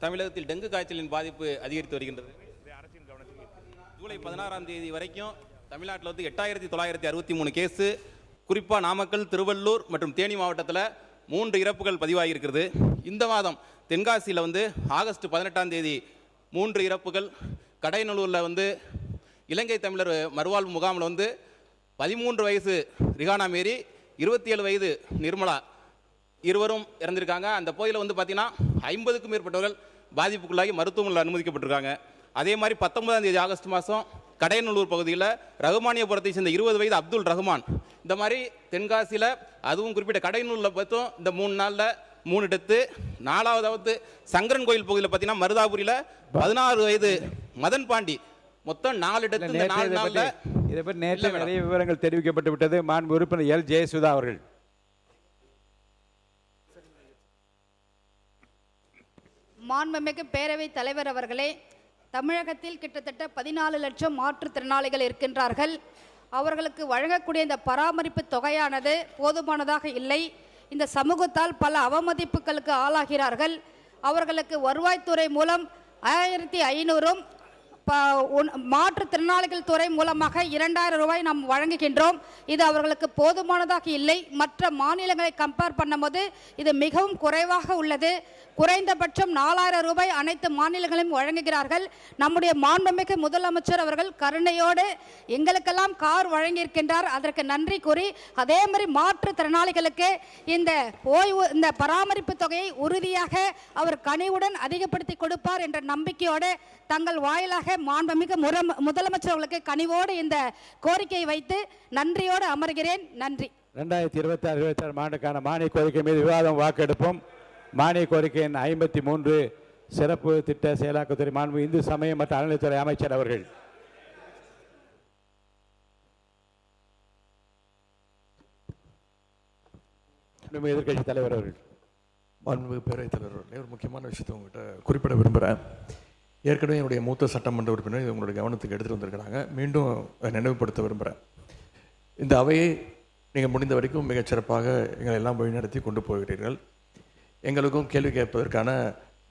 தமிழகத்தில் டெங்கு காய்ச்சலின் பாதிப்பு அதிகரித்து வருகின்றது. ஜூலை 16ஆம் தேதி வரைக்கும் தமிழ்நாட்டில் வந்து 8963 கேஸு, குறிப்பாக நாமக்கல், திருவள்ளூர் மற்றும் தேனி மாவட்டத்தில் 3 இறப்புகள் பதிவாகியிருக்கிறது. இந்த மாதம் தென்காசியில் வந்து ஆகஸ்ட் 18ஆம் தேதி 3 இறப்புகள், கடையநல்லூரில் வந்து இலங்கை தமிழர் மறுவாழ்வு முகாமில் வந்து 13 வயசு ரிகானா மேரி, 27 வயது நிர்மலா இருவரும் இறந்திருக்காங்க. அந்த பகுதியில் வந்து பார்த்தீங்கன்னா 50க்கும் மேற்பட்டவர்கள் பாதிப்புக்குள்ளாகி மருத்துவமனையில் அனுமதிக்கப்பட்டிருக்காங்க. அதே மாதிரி 19ஆம் தேதி ஆகஸ்ட் மாதம் கடையநல்லூர் பகுதியில் ரகுமானியபுரத்தை சேர்ந்த 20 வயது அப்துல் ரஹ்மான், இந்த மாதிரி தென்காசியில் அதுவும் குறிப்பிட்ட கடையநல்லூரில் பார்த்தோம் இந்த 3 நாளில் 3 டெத்து. 4வது சங்கரன் கோயில் பகுதியில் பார்த்தீங்கன்னா மருதாபுரியில் 16 வயது மதன் பாண்டி, மொத்தம் 4 டெத்து. இந்த 4 நாளில் இதை பற்றி நேற்று நிறைய விவரங்கள் தெரிவிக்கப்பட்டு விட்டது. மாண்பு உறுப்பினர் எல் ஜெயசுதா அவர்கள். மாண்புமிகு பேரவைத் தலைவர் அவர்களே, தமிழகத்தில் கிட்டத்தட்ட 14 லட்சம் மாற்றுத்திறனாளிகள் இருக்கின்றார்கள். அவர்களுக்கு வழங்கக்கூடிய இந்த பராமரிப்பு தொகையானது போதுமானதாக இல்லை. இந்த சமூகத்தால் பல அவமதிப்புகளுக்கு ஆளாகிறார்கள். அவர்களுக்கு வருவாய்த்துறை மூலம் 1500, மாற்றுத்திறனாளிகள் துறை மூலமாக 2000 ரூபாய் நாம் வழங்குகின்றோம். இது அவர்களுக்கு போதுமானதாக இல்லை. மற்ற மாநிலங்களை கம்பேர் பண்ணும்போது இது மிகவும் குறைவாக உள்ளது. குறைந்தபட்சம் 4000 ரூபாய் அனைத்து மாநிலங்களையும் வழங்குகிறார்கள். நம்முடைய மாண்புமிகு முதலமைச்சர் அவர்கள் கருணையோடு எங்களுக்கெல்லாம் கார் வழங்கியிருக்கின்றார். அதற்கு நன்றி கூறி, அதே மாதிரி மாற்றுத்திறனாளிகளுக்கு இந்த பராமரிப்பு தொகையை உறுதியாக அவர் கனிவுடன் அதிகப்படுத்தி கொடுப்பார் என்ற நம்பிக்கையோடு தங்கள் வாயிலாக மாண்புமிகு முதலமைச்சர் அவர்களுக்கு கனிவோடு இந்த கோரிக்கையை வைத்து நன்றியோடு அமர்கிறேன். நன்றி. 2026-27 ஆண்டுக்கான மானிய கோரிக்கை மீது விவாதம், வாக்கெடுப்போம். மானிய கோரிக்கையின் 53 சிறப்பு திட்ட செயலாக்கத்துறை மாண்பு இந்து சமய மற்றும் அறநிலையத்துறை அமைச்சர் அவர்கள். எதிர்கட்சி தலைவர் அவர்கள். மாண்புமிகு பேரவைத் தலைவர் அவர்களே, ஒரு முக்கியமான விஷயத்தை உங்கள்கிட்ட குறிப்பிட விரும்புகிறேன். ஏற்கனவே என்னுடைய மூத்த சட்டமன்ற உறுப்பினர் இது உங்களுடைய கவனத்துக்கு எடுத்துகிட்டு வந்திருக்கிறாங்க. மீண்டும் நினைவுபடுத்த விரும்புகிறேன். இந்த அவையை நீங்கள் முடிந்த வரைக்கும் மிகச்சிறப்பாக எங்களை எல்லாம் வழிநடத்தி கொண்டு போகிறீர்கள். எங்களுக்கும் கேள்வி கேட்பதற்கான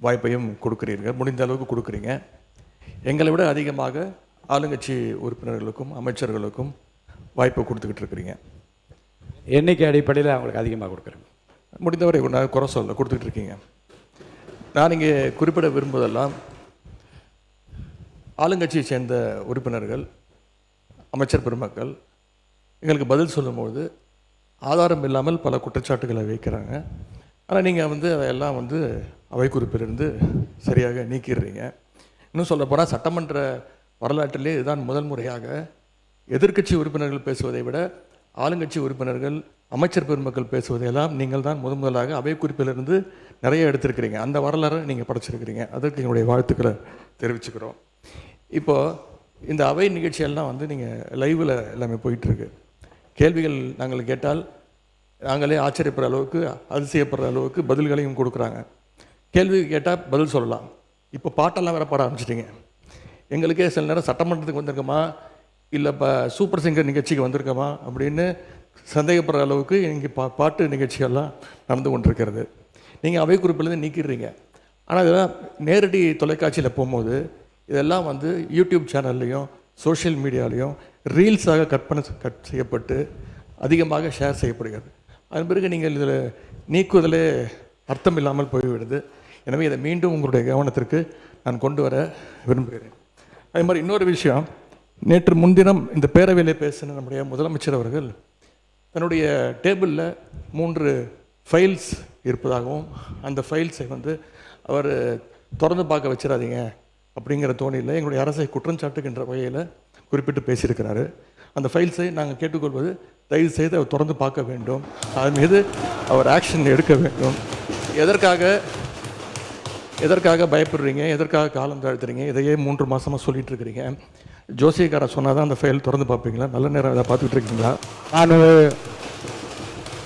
வாய்ப்பையும் கொடுக்குறீர்கள், முடிந்த அளவுக்கு கொடுக்குறீங்க. எங்களை விட அதிகமாக ஆளுங்கட்சி உறுப்பினர்களுக்கும் அமைச்சர்களுக்கும் வாய்ப்பை கொடுத்துக்கிட்டு இருக்கிறீங்க. எண்ணிக்கை அடிப்படையில் அவங்களுக்கு அதிகமாக கொடுக்குறேன். முடிந்தவரை குறை சொல்ல கொடுத்துக்கிட்டு இருக்கீங்க. நான் இங்கே குறிப்பிட விரும்புவதெல்லாம் ஆளுங்கட்சியை சேர்ந்த உறுப்பினர்கள், அமைச்சர் பெருமக்கள் எங்களுக்கு பதில் சொல்லும்போது ஆதாரம் இல்லாமல் பல குற்றச்சாட்டுகளை வைக்கிறாங்க. ஆனால் நீங்கள் அதையெல்லாம் அவை குறிப்பிலிருந்து சரியாக நீக்கிடுறீங்க. இன்னும் சொல்ல போனால் சட்டமன்ற வரலாற்றிலே இதுதான் முதல் முறையாக எதிர்க்கட்சி உறுப்பினர்கள் பேசுவதை விட ஆளுங்கட்சி உறுப்பினர்கள், அமைச்சர் பெருமக்கள் பேசுவதையெல்லாம் நீங்கள் தான் முதலாக அவை குறிப்பிலிருந்து நிறைய எடுத்திருக்கிறீங்க. அந்த வரலாறு நீங்கள் படைச்சிருக்கிறீங்க. அதற்கு எங்களுடைய வாழ்த்துக்களை தெரிவிச்சுக்கிறோம். இப்போது இந்த அவை நிகழ்ச்சியெல்லாம் நீங்கள் லைவில் எல்லாமே போயிட்டுருக்கு. கேள்விகள் நாங்கள் கேட்டால் நாங்களே ஆச்சரியப்படுற அளவுக்கு, அதிசயப்படுற அளவுக்கு பதில்களையும் கொடுக்குறாங்க. கேள்வி கேட்டால் பதில் சொல்லலாம். இப்போ பாட்டெல்லாம் வேற பாட ஆரம்பிச்சிட்டிங்க. எங்களுக்கே சில நேரம் சட்டமன்றத்துக்கு வந்திருக்கோமா இல்லை இப்போ சூப்பர் சிங்கர் நிகழ்ச்சிக்கு வந்திருக்கோமா அப்படின்னு சந்தேகப்படுற அளவுக்கு இங்கே பாட்டு நிகழ்ச்சிகள்லாம் நடந்து கொண்டிருக்கிறது. நீங்கள் அவை குறிப்பிலேருந்து நீக்கிடுறீங்க. ஆனால் இதெல்லாம் நேரடி தொலைக்காட்சியில் போகும்போது இதெல்லாம் யூடியூப் சேனல்லையும் சோஷியல் மீடியாலையும் ரீல்ஸாக கட் செய்யப்பட்டு அதிகமாக ஷேர் செய்யப்படுகிறது. அதன் பிறகு நீங்கள் இதில் நீக்குவதிலே அர்த்தம் இல்லாமல் போய்விடுது. எனவே இதை மீண்டும் உங்களுடைய கவனத்திற்கு நான் கொண்டு வர விரும்புகிறேன். அதே மாதிரி இன்னொரு விஷயம், நேற்று முன்தினம் இந்த பேரவையில் பேசின நம்முடைய முதலமைச்சர் அவர்கள் தன்னுடைய டேபிளில் 3 ஃபைல்ஸ் இருப்பதாகவும் அந்த ஃபைல்ஸை அவர் திறந்து பார்க்க வச்சிடாதீங்க அப்படிங்கிற தோணியில் எங்களுடைய அரசை குற்றஞ்சாட்டுகின்ற வகையில் குறிப்பிட்டு பேசியிருக்கிறாரு. அந்த ஃபைல்ஸை நாங்கள் கேட்டுக்கொள்வது, தயவு செய்து அவர் திறந்து பார்க்க வேண்டும், அதன் மீது அவர் ஆக்ஷன் எடுக்க வேண்டும். எதற்காக பயப்படுறீங்க, எதற்காக காலம் தாழ்த்துறீங்க, இதையே 3 மாதமாக சொல்லிட்டு இருக்கிறீங்க. ஜோசியக்காரன் சொன்னால் தான் அந்த ஃபைல் திறந்து பார்ப்பீங்களா? நல்ல நேரம் அதை பார்த்துக்கிட்டு இருக்கீங்களா?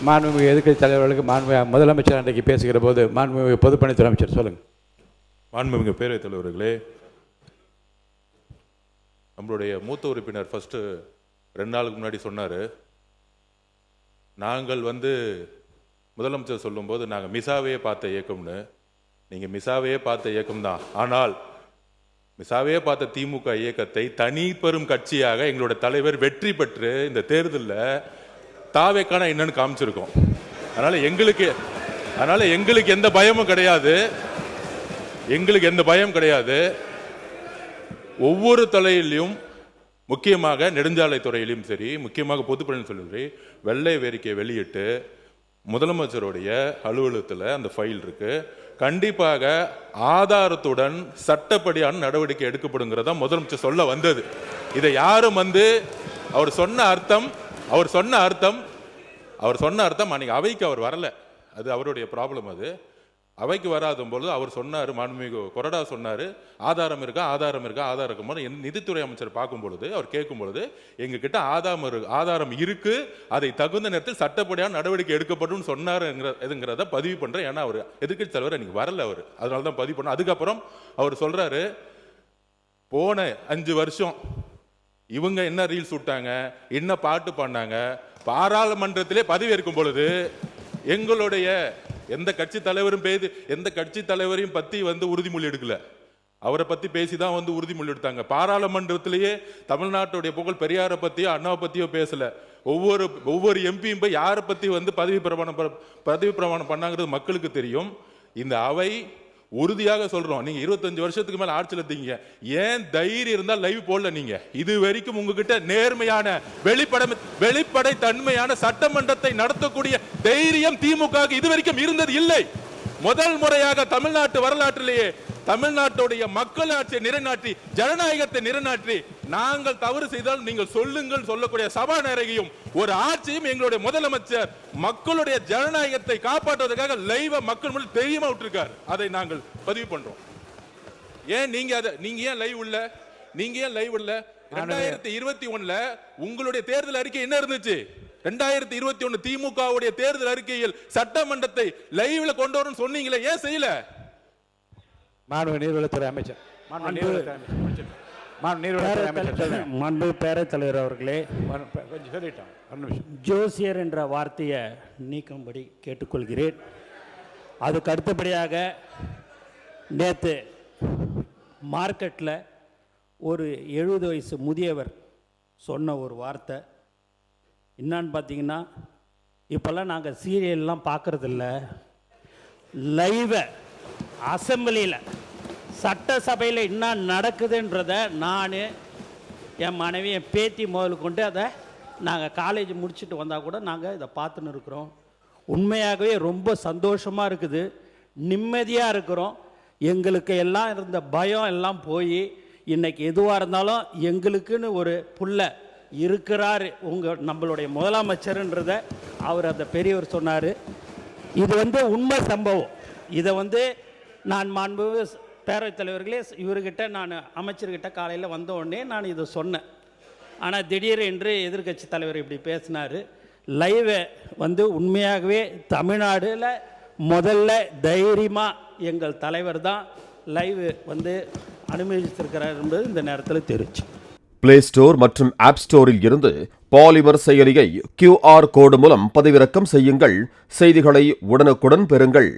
மாண்புமிகு எதிர்க்கட்சி தலைவர்களுக்கு முதலமைச்சர் அன்றைக்கு பேசுகிற போது மாண்புமிகு பொதுப்பணித்துறை அமைச்சர் சொல்லுங்கள். மாண்புமிகு பேரவைத் தலைவர்களே, நம்மளுடைய மூத்த உறுப்பினர் ஃபஸ்ட்டு 2 நாளுக்கு முன்னாடி சொன்னார், நாங்கள் முதலமைச்சர் சொல்லும்போது நாங்கள் மிசாவையே பார்த்த இயக்கம்னு. நீங்கள் மிசாவே பார்த்த இயக்கம் தான். ஆனால் மிசாவே பார்த்த திமுக இயக்கத்தை தனி பெரும் கட்சியாக எங்களோட தலைவர் வெற்றி பெற்று இந்த தேர்தலில் தாவேக்கான என்னன்னு காமிச்சிருக்கோம். அதனால எங்களுக்கு எந்த பயமும் கிடையாது. ஒவ்வொரு தலையிலையும், முக்கியமாக நெடுஞ்சாலைத்துறையிலும் சரி, முக்கியமாக பொதுப்பணின்னு சொல்லி வெள்ளை வேறிக்கை வெளியிட்டு முதலமைச்சருடைய அலுவலகத்தில் அந்த ஃபைல் இருக்கு. கண்டிப்பாக ஆதாரத்துடன் சட்டப்படியான நடவடிக்கை எடுக்கப்படுங்கிறதா முதலமைச்சர் சொல்ல வந்தது. இதை யாரும் அவர் சொன்ன அர்த்தம் அன்னைக்கு அவைக்கு அவர் வரல. அது அவருடைய ப்ராப்ளம். அது அவைக்கு வராத பொழுது அவர் சொன்னார், மாண்புமிகு கொறடா சொன்னார், ஆதாரம் இருக்கா. நிதித்துறை அமைச்சர் பார்க்கும் பொழுது, அவர் கேட்கும் பொழுது, எங்ககிட்ட ஆதாரம் இருக்கு, அதை தகுந்த நேரத்தில் சட்டப்படியான நடவடிக்கை எடுக்கப்படும் சொன்னாருங்கிறத பதிவு பண்றேன். ஏன்னா அவர் எதிர்க்கட்சி தலைவர் இன்னைக்கு வரல, அவர் அதனால தான் பதிவு பண்ண. அதுக்கப்புறம் அவர் சொல்றாரு, போன 5 வருஷம் இவங்க என்ன ரீல்ஸ் விட்டாங்க, என்ன பாட்டு பண்ணாங்க, பாராளுமன்றத்திலே பதவி ஏற்கும் பொழுது எங்களுடைய எந்த கட்சி தலைவரையும் பத்தி உறுதிமொழி எடுக்கல. அவரை பத்தி பேசிதான் உறுதிமொழி எடுத்தாங்க. பாராளுமன்றத்திலேயே தமிழ்நாட்டுடைய புகழ் பெரியாரை பத்தியோ அண்ணாவை பத்தியோ பேசல. ஒவ்வொரு எம்பியும் போய் யாரை பத்தி பதவி பிரமாணம் பண்ணாங்கிறது மக்களுக்கு தெரியும். இந்த அவை உறுதியாக சொல்றோம், நீங்க 25 வருஷத்துக்கு மேல ஆட்சியில் இருந்தீங்க, ஏன் தைரியம் இருந்தா லைவ் போடல? நீங்க இது வரைக்கும் உங்ககிட்ட நேர்மையான வெளிப்படை தன்மையான சட்டமன்றத்தை நடத்தக்கூடிய தைரியம் திமுக இதுவரைக்கும் இருந்தது இல்லை. முதல் முறையாக தமிழ்நாட்டு வரலாற்றிலேயே தமிழ்நாட்டுடைய மக்களாட்சியை நிலைநாட்டி, ஜனநாயகத்தை நிலைநாட்டி, நாங்கள் தவறு செய்தால் நீங்கள் சொல்லுங்கள் சொல்லக்கூடிய சபாநாயகரையும் ஒரு ஆட்சியும் எங்களுடைய முதலமைச்சர் மக்களுடைய ஜனநாயகத்தை காப்பாற்றுவதற்காக லைவா மக்கள் முன்னாடி தெரியுமா விட்டுருக்கார். அதை நாங்கள் பதிவு பண்றோம். ஏன் ஏன் லைவ் இல்ல? 2021 உங்களுடைய தேர்தல் அறிக்கை என்ன இருந்துச்சு? 2021 திமுகவுடைய தேர்தல் அறிக்கையில் சட்டமன்றத்தை லைவ்ல கொண்டு வரணும் சொன்னீங்களே, ஏன் செய்யல? மாண்பு நீர்வளத்துறை அமைச்சர், மாண்பு பேரவைத் தலைவர் அவர்களே, கொஞ்சம் சொல்லிட்டோம். ஜோசியர் என்ற வார்த்தையை நீக்கும்படி கேட்டுக்கொள்கிறேன். அதுக்கு அடுத்தபடியாக நேற்று மார்க்கெட்டில் ஒரு 70 வயசு முதியவர் சொன்ன ஒரு வார்த்தை என்னான்னு பார்த்தீங்கன்னா, இப்போல்லாம் நாங்கள் சீரியல்லாம் பார்க்குறதில்ல, லைவை அசம்பிளியில் சட்டசபையில் என்ன நடக்குதுன்றதை நான், என் மனைவி, என் பேத்தி முதல் கொண்டு அதை நாங்கள் காலேஜ் முடிச்சுட்டு வந்தால் கூட நாங்கள் இதை பார்த்துன்னு இருக்கிறோம். உண்மையாகவே ரொம்ப சந்தோஷமாக இருக்குது, நிம்மதியாக இருக்கிறோம். எங்களுக்கு எல்லாம் இருந்த பயம் எல்லாம் போய் இன்றைக்கி எதுவாக இருந்தாலும் எங்களுக்குன்னு ஒரு புள்ள இருக்கிறார் நம்மளுடைய முதலமைச்சருன்றதை அவர் அந்த பெரியவர் சொன்னார். இது உண்மை சம்பவம். இதை நான் மாண்பு பேரவைத் தலைவர்களே, இவர்கிட்ட நான் அமைச்சர்கிட்ட காலையில் வந்த உடனே நான் இதை சொன்னேன். ஆனால் திடீர் என்று எதிர்க்கட்சி தலைவர் இப்படி பேசினார். லைவை உண்மையாகவே தமிழ்நாடுல முதல்ல தைரியமாக எங்கள் தலைவர் தான் லைவ் அனுமதிச்சிருக்கிறார் என்பது இந்த நேரத்தில் தெரிவிச்சு. பிளே ஸ்டோர் மற்றும் ஆப் ஸ்டோரில் இருந்து பாலிமர் செயலியை QR கோடு மூலம் பதிவிறக்கம் செய்யுங்கள். செய்திகளை உடனுக்குடன் பெறுங்கள்.